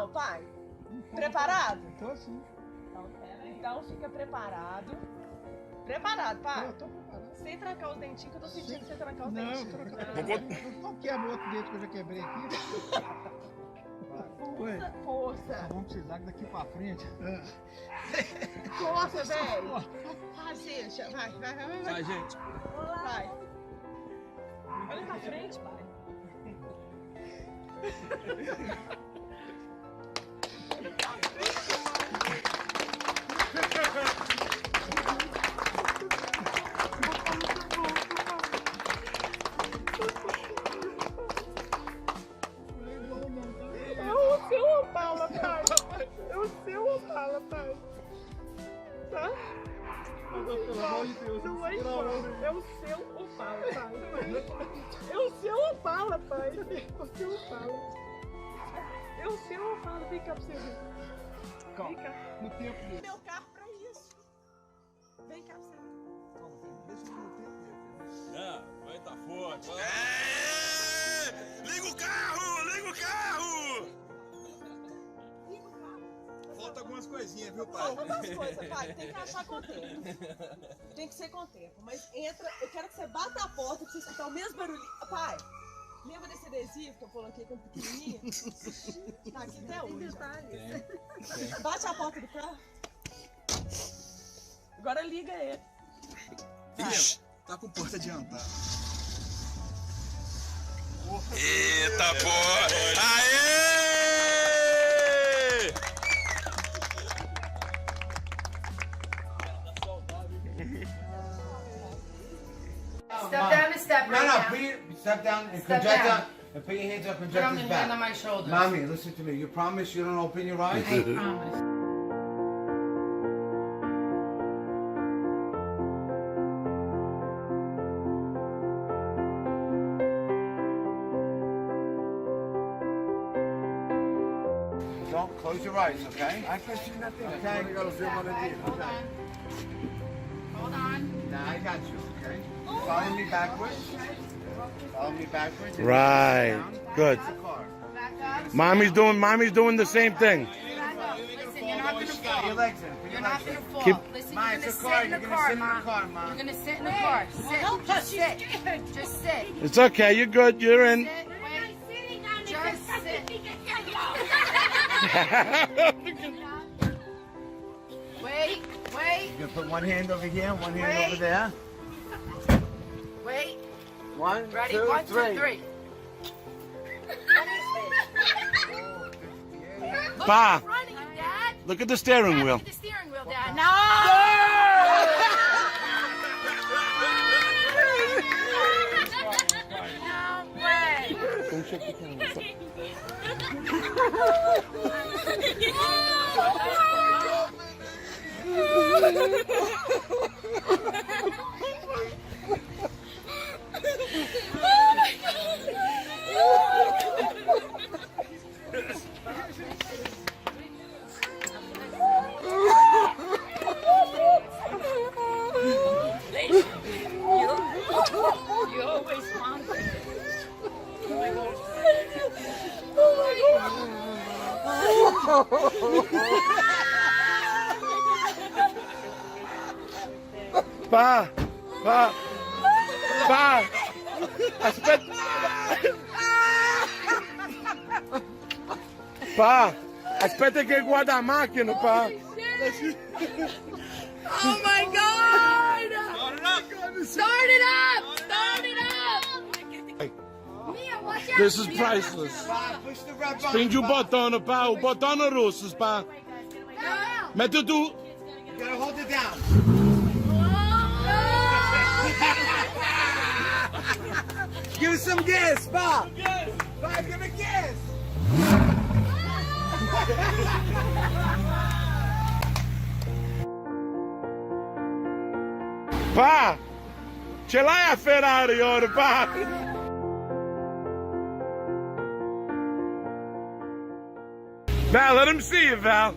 Não, pai. Preparado? Tô sim. Então fica preparado. Preparado, pai? Tô preparado. Sem trancar os dentinhos, que eu tô sentindo você trancar os dentinhos. Não quebra outro dente que eu já quebrei aqui. Força, força. Vamos precisar daqui pra frente. Força, velho. Vai, deixa. Vai. Vai, gente. Vai. Olha pra frente, pai. É o seu Opala, pai. Tá? Pelo amor de Deus. Não é igual. É o seu Opala, pai. É o seu Opala, pai. É o seu Opala. É o seu Opala. Vem cá pra você ver. Calma. Vem cá. No tempo dele. Meu carro pra isso. Vem cá pra você ver. Calma, deixa eu no tempo dele. É, vai tá forte. Liga o carro! Liga o carro! Falta algumas coisinhas, viu, pai? Algumas coisas, pai. Tem que achar com o tempo. Tem que ser com o tempo. Mas entra. Eu quero que você bata a porta pra você escutar o mesmo barulhinho. Pai, lembra desse adesivo que eu coloquei com pequenininho? Tá aqui até hoje. Tem. Bate a porta do carro. Agora liga ele. Ixi, tá com porta adiantada. Eita, porra! Aê! Step down and step right No, now. step down and Step project down. up and put your hands up and Put project on his the hand on back. my shoulders. Mommy, listen to me. You promise you don't open your eyes? I promise. Don't close your eyes, okay? I can see nothing. Okay. Hold on. Hold on. Now I got you, okay? Follow me backwards. Follow me backwards. Right. Down. Good. That's the car. Back up. Mommy's doing the same thing. Back up. Listen, you're not gonna Put your fall. legs in. Put You're your not legs in. gonna fall. Keep- Listen, Ma, you're it's gonna a car. sit in the You're gonna car, sit in the Ma. car, Ma. You're gonna sit in the car. Sit. Just sit. Just sit. It's okay. You're good. You're in. Sit. Wait. Just sit. Wait. Wait. You're gonna put one hand over here, one hand Wait. over there. Wait. One, Ready? two, 1, 2, three. 3. Look Pa. in front of you, Dad. Look at the steering wheel. Look at the steering wheel, Dad. No! No way. Don't shake the camera. You always want it. Pa. Aspetta. Pa. Aspetta che guarda la macchina, pa. Oh my God! Start it up! Start it up! Mia, watch out! This is priceless. Pa, push the red button. Spingi o botão, pa. O botão rosso, pa. Mette tu. You gotta hold it down. Give it some gas, Pa. Pa, give it gas. Pa. Ce l'hai a Ferrari ora, pa. Val, let him see you, Val.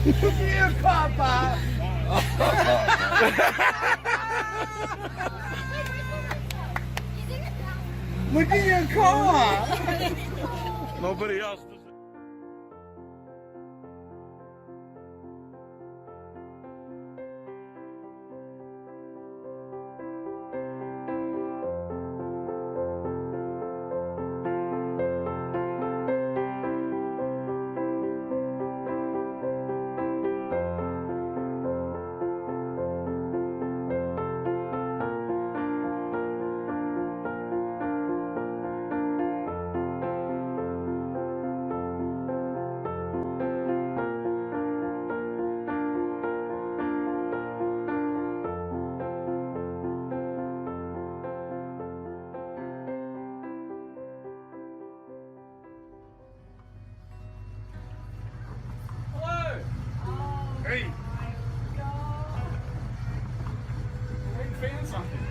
Here, Papa. Look at your car. Nobody else does. Hey! I found something.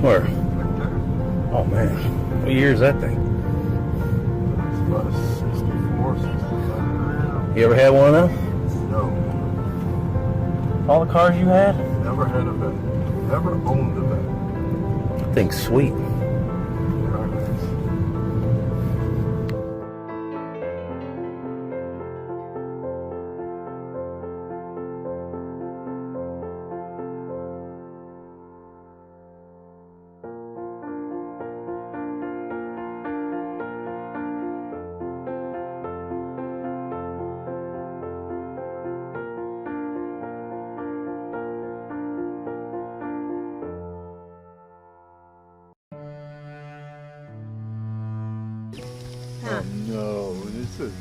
Where? Oh man, what year is that thing? It's about a 64, 65. You ever had one of them? No, All the cars you had? never had a vet. Never owned a vet. That thing's sweet. Very nice. Oh no, this is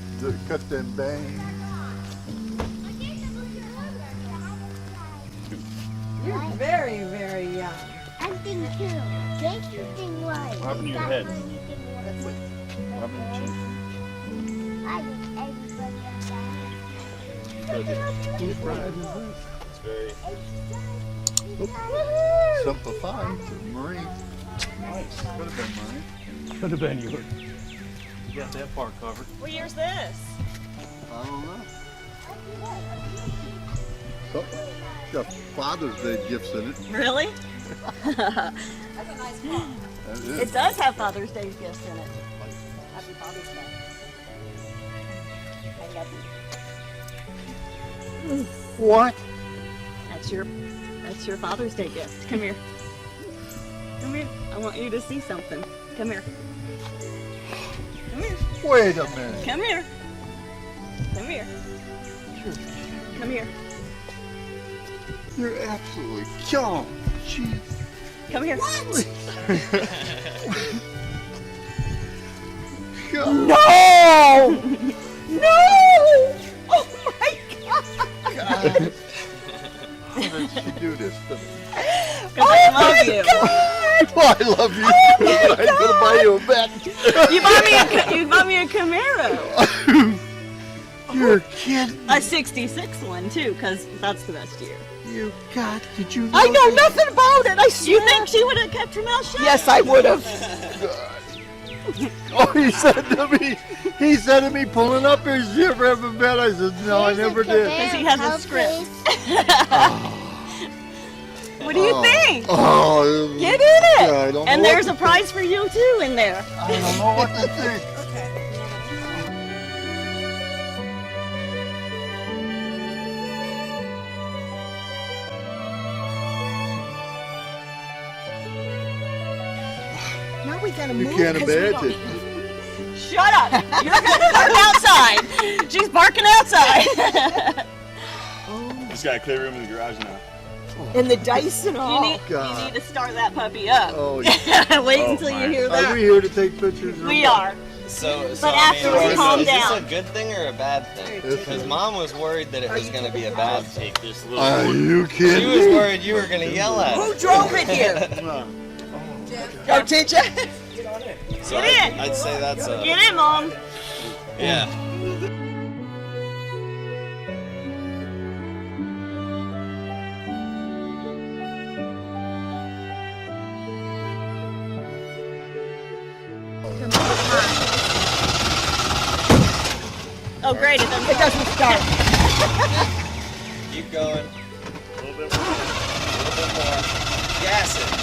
cut them bangs. You're very, very young. I'm thinking too. Take your thing right. What happened to your head? What happened to your I think everybody on Whose ride is this? It's very Simplified. Marine. nice. Could have been Marine. Could have been yours. You got that part covered. What year's this? I don't know. Oh, got Father's Day gifts in it. Really? That's a nice car. That is. It does have Father's Day gifts in it. Happy Father's Day. I love you. What? That's your Father's Day gift. Come here. Come here. I want you to see something. Come here. Come here. Wait a minute. Come here. Come here. Come here. You're absolutely killing me. Jeez. Come here. God. No! No! Oh my God! God. How did she do this to me? Because I love you. Well, I love you too, but I'm gonna buy you a vet. You bought me a Camaro. Oh You're kidding. A 66 one too, because that's the best year. You got, did you know I know that? nothing about it. I swear. You think she would have kept her mouth shut? Yes, I would have. Oh, he said to me, pulling up here, did you ever have a bet? I said, no, I never did. Because he has a script. What do you think? Oh, Get in it! I don't know And what there's to a prize for you too in there. I don't know what to think. Now we gotta You move. can't 'cause we don't- imagine. Shut up! You're gonna bark outside. She's barking outside. Just got a clear room in the garage now. And the dice and all. You God. need to start that puppy up. Oh, yeah. Wait Oh, until my. you hear Are that. we here to take pictures? or We what? are. So But I after mean, we is calm this down. a good thing or a bad thing? It's Because a- Mom was worried that it was going to be a bad thing. Take this little. Are you She kidding was me? worried you were going to yell at her. Who drove it here? Oh, did you? So Get in. I'd say that's a Get in, Mom. yeah. Oh, great. It doesn't. It doesn't start. Keep going. A little bit more. A little bit more. Gas it.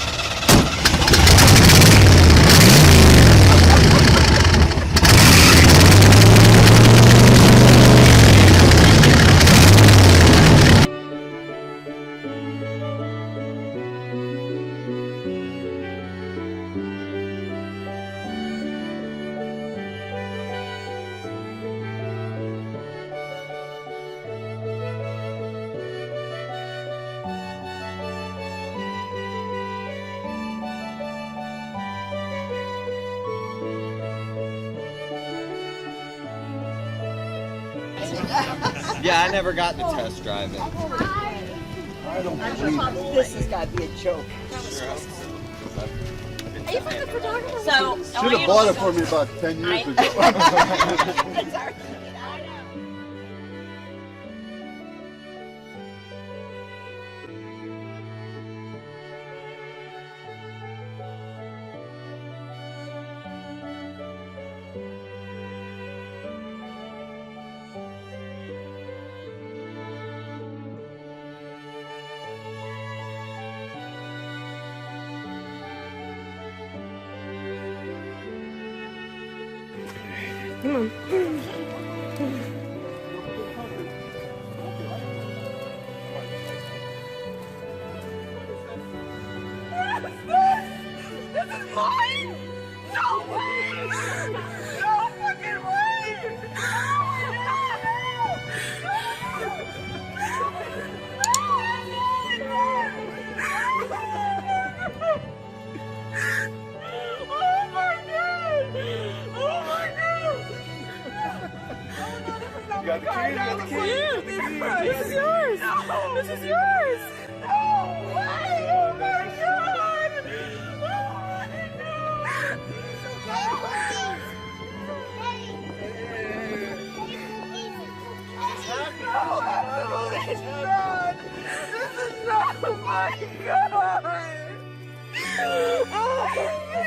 Yeah, I never got to test drive it. I don't believe it. This has got to be a joke. Are you from the photographer? So, I want Should you have to bought it listen. for me about 10 years ago. It's our- This is yours. This is yours. Oh my God. This is not. Oh my God. Oh my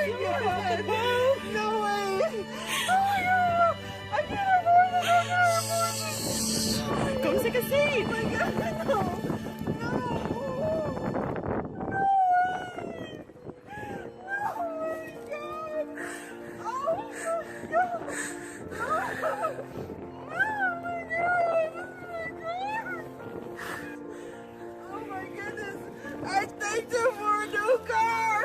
God. No way. Oh my God. I can't afford it. Go take a seat. Oh my God. No. I thanked him for a new car.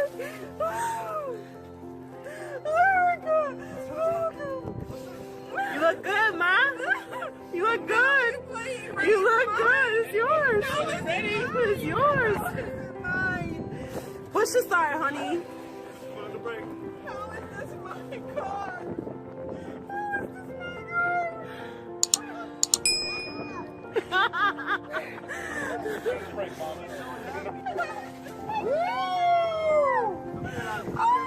Oh my God. You look good, Ma. You look good. You look good. It's yours. It's yours. Push the start, honey. How is this my car? Woo! Oh